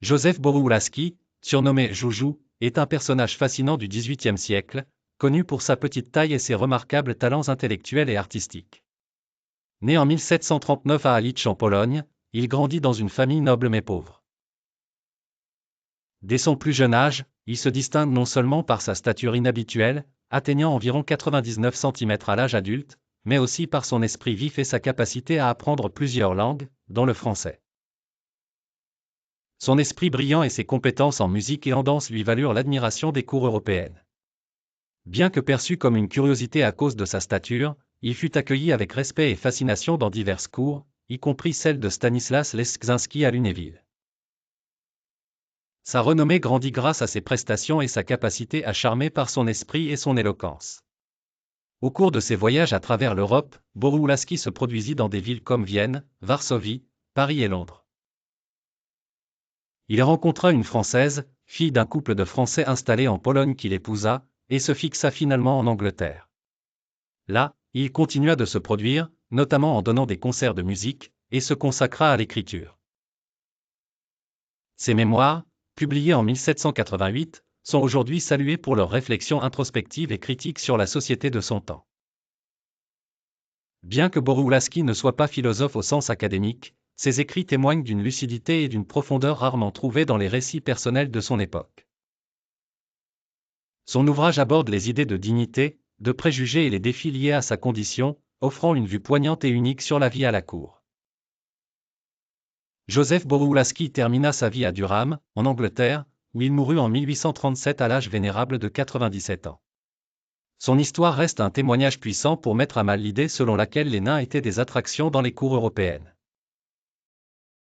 Józef Boroułaski, surnommé Joujou, est un personnage fascinant du XVIIIe siècle, connu pour sa petite taille et ses remarquables talents intellectuels et artistiques. Né en 1739 à Halicz en Pologne, il grandit dans une famille noble mais pauvre. Dès son plus jeune âge, il se distingue non seulement par sa stature inhabituelle, atteignant environ 99 cm à l'âge adulte, mais aussi par son esprit vif et sa capacité à apprendre plusieurs langues, dont le français. Son esprit brillant et ses compétences en musique et en danse lui valurent l'admiration des cours européennes. Bien que perçu comme une curiosité à cause de sa stature, il fut accueilli avec respect et fascination dans diverses cours, y compris celle de Stanislas Leszczynski à Lunéville. Sa renommée grandit grâce à ses prestations et sa capacité à charmer par son esprit et son éloquence. Au cours de ses voyages à travers l'Europe, Boroułaski se produisit dans des villes comme Vienne, Varsovie, Paris et Londres. Il rencontra une Française, fille d'un couple de Français installés en Pologne qu'il épousa, et se fixa finalement en Angleterre. Là, il continua de se produire, notamment en donnant des concerts de musique, et se consacra à l'écriture. Ses mémoires, publiés en 1788, sont aujourd'hui salués pour leurs réflexions introspectives et critiques sur la société de son temps. Bien que Boroułaski ne soit pas philosophe au sens académique, ses écrits témoignent d'une lucidité et d'une profondeur rarement trouvées dans les récits personnels de son époque. Son ouvrage aborde les idées de dignité, de préjugés et les défis liés à sa condition, offrant une vue poignante et unique sur la vie à la cour. Józef Boroułaski termina sa vie à Durham, en Angleterre, où il mourut en 1837 à l'âge vénérable de 97 ans. Son histoire reste un témoignage puissant pour mettre à mal l'idée selon laquelle les nains étaient des attractions dans les cours européennes.